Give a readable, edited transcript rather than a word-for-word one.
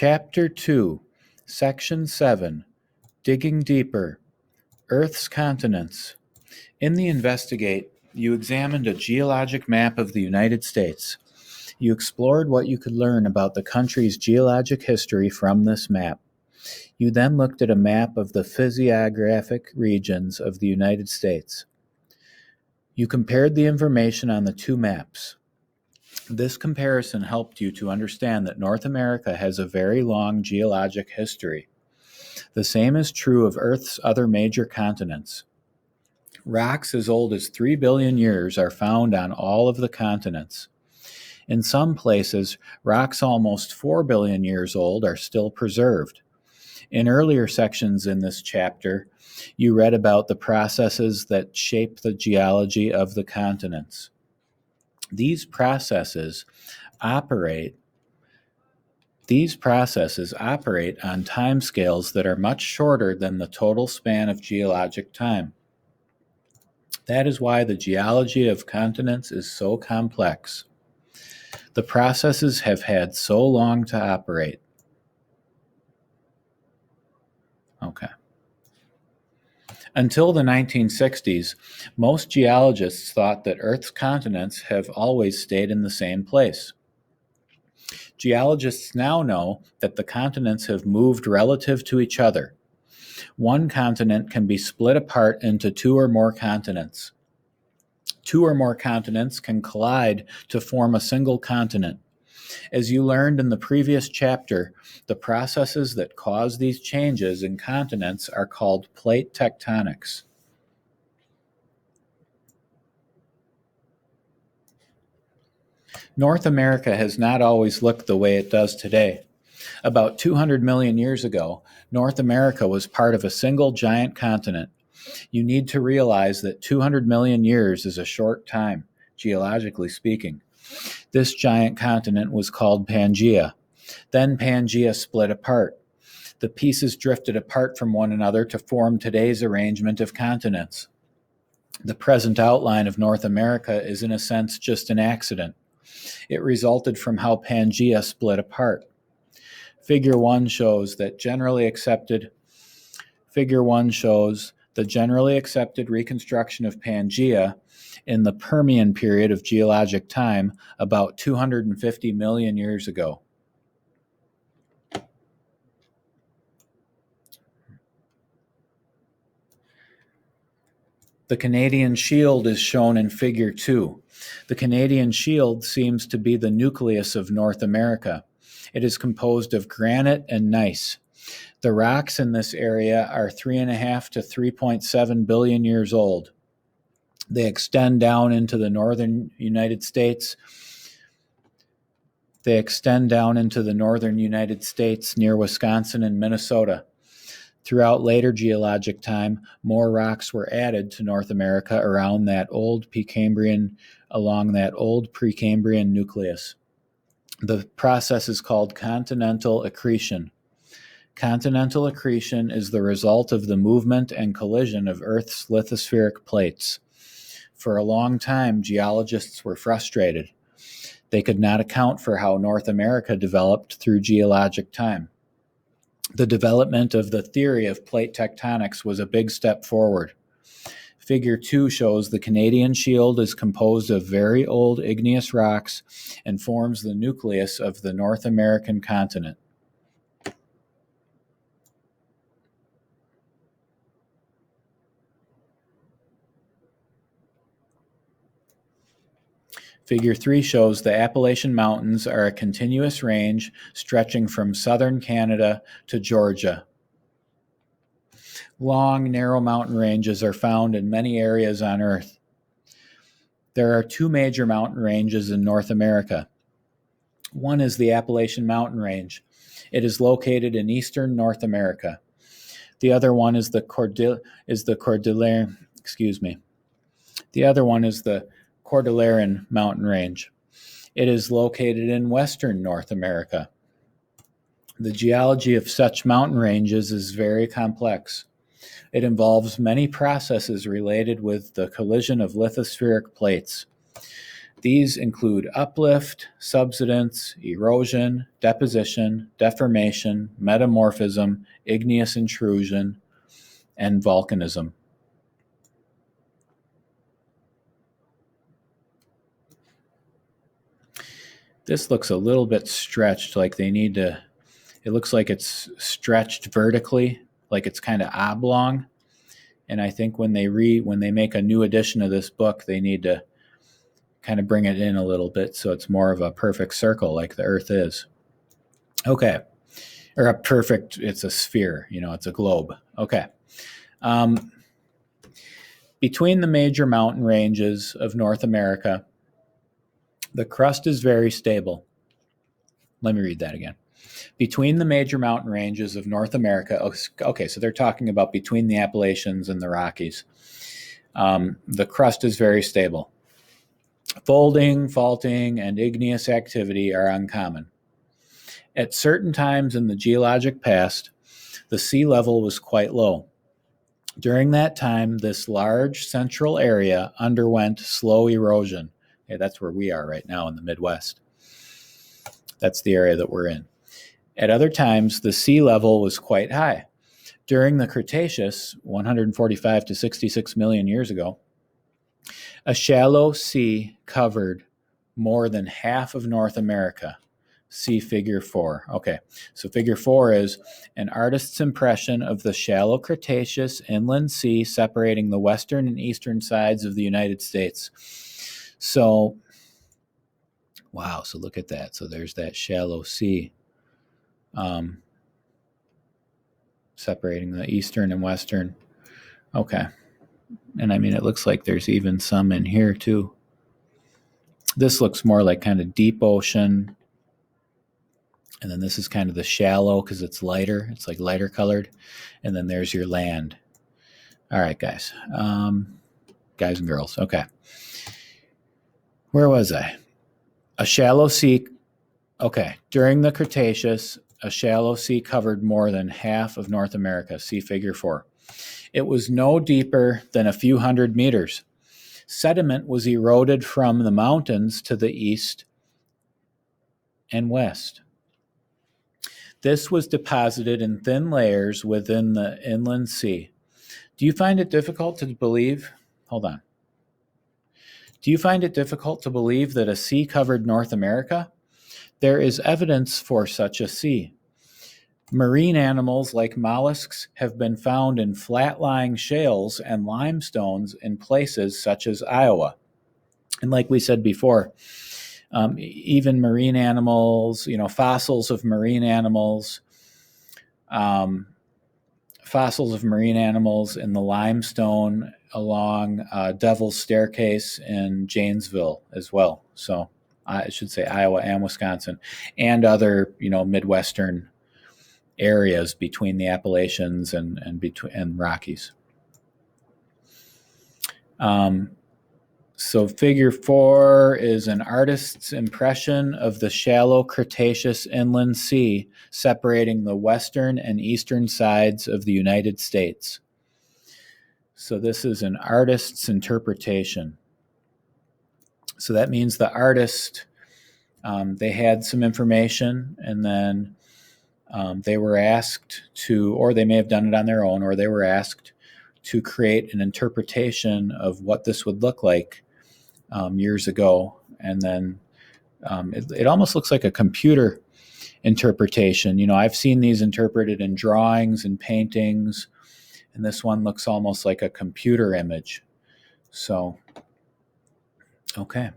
Chapter 2, Section 7, Digging Deeper, Earth's Continents. In the Investigate, you examined a geologic map of the United States. You explored what you could learn about the country's geologic history from this map. You then looked at a map of the physiographic regions of the United States. You compared the information on the two maps. This comparison helped you to understand that North America has a very long geologic history. The same is true of Earth's other major continents. Rocks as old as 3 billion years are found on all of the continents. In some places, rocks almost 4 billion years old are still preserved. In earlier sections in this chapter, you read about the processes that shape the geology of the continents. These processes operate on timescales that are much shorter than the total span of geologic time. That is why the geology of continents is so complex. The processes have had so long to operate. Okay. Until the 1960s, most geologists thought that Earth's continents have always stayed in the same place. Geologists now know that the continents have moved relative to each other. One continent can be split apart into two or more continents. Two or more continents can collide to form a single continent. As you learned in the previous chapter, the processes that cause these changes in continents are called plate tectonics. North America has not always looked the way it does today. About 200 million years ago, North America was part of a single giant continent. You need to realize that 200 million years is a short time, geologically speaking. This giant continent was called Pangaea. Then Pangaea split apart. The pieces drifted apart from one another to form today's arrangement of continents. The present outline of North America is in a sense just an accident. It resulted from how Pangaea split apart. Figure 1 shows the generally accepted reconstruction of Pangaea in the Permian period of geologic time about 250 million years ago. The Canadian Shield is shown in Figure 2. The Canadian Shield seems to be the nucleus of North America. It is composed of granite and gneiss. The rocks in this area are 3.5 to 3.7 billion years old. They extend down into the northern United States. Near Wisconsin and Minnesota. Throughout later geologic time, more rocks were added to North America along that old Precambrian nucleus. The process is called continental accretion. Continental accretion is the result of the movement and collision of Earth's lithospheric plates. For a long time, geologists were frustrated. They could not account for how North America developed through geologic time. The development of the theory of plate tectonics was a big step forward. Figure 2 shows the Canadian Shield is composed of very old igneous rocks and forms the nucleus of the North American continent. Figure 3 shows the Appalachian Mountains are a continuous range stretching from southern Canada to Georgia. Long, narrow mountain ranges are found in many areas on Earth. There are two major mountain ranges in North America. One is the Appalachian Mountain Range. It is located in eastern North America. The other one is the Cordilleran Mountain Range. It is located in western North America. The geology of such mountain ranges is very complex. It involves many processes related with the collision of lithospheric plates. These include uplift, subsidence, erosion, deposition, deformation, metamorphism, igneous intrusion, and volcanism. This looks a little bit stretched, like they need to, it looks like it's stretched vertically, like it's kind of oblong. And I think when they make a new edition of this book, they need to kind of bring it in a little bit so it's more of a perfect circle like the Earth is. Okay. Or it's a sphere, it's a globe. Okay. Between the major mountain ranges of North America, the crust is very stable. Let me read that again. Between the major mountain ranges of North America, okay, so they're talking about between the Appalachians and the Rockies. The crust is very stable. Folding, faulting, and igneous activity are uncommon. At certain times in the geologic past, the sea level was quite low. During that time, this large central area underwent slow erosion. Okay, that's where we are right now in the Midwest. That's the area that we're in. At other times, the sea level was quite high. During the Cretaceous, 145 to 66 million years ago, a shallow sea covered more than half of North America. See figure 4. Okay, so figure 4 is an artist's impression of the shallow Cretaceous inland sea separating the western and eastern sides of the United States. So, wow, so look at that. So there's that shallow sea separating the eastern and western. Okay. And I mean, it looks like there's even some in here too. This looks more like kind of deep ocean. And then this is kind of the shallow because it's lighter. It's like lighter colored. And then there's your land. All right, guys. Guys and girls. Okay. Where was I? A shallow sea. Okay. During the Cretaceous, a shallow sea covered more than half of North America. See figure 4. It was no deeper than a few hundred meters. Sediment was eroded from the mountains to the east and west. This was deposited in thin layers within the inland sea. Do you find it difficult to believe? Hold on. Do you find it difficult to believe that a sea covered North America? There is evidence for such a sea. Marine animals like mollusks have been found in flat-lying shales and limestones in places such as Iowa. And like we said before, even marine animals, fossils of marine animals in the limestone along Devil's Staircase in Janesville as well. So I should say Iowa and Wisconsin and other, Midwestern areas between the Appalachians and Rockies. So figure 4 is an artist's impression of the shallow Cretaceous inland sea separating the western and eastern sides of the United States. So this is an artist's interpretation. So that means the artist, they had some information and then they were asked to, or they may have done it on their own, or they were asked to create an interpretation of what this would look like years ago. And then it almost looks like a computer interpretation. I've seen these interpreted in drawings and paintings, and this one looks almost like a computer image. So, okay.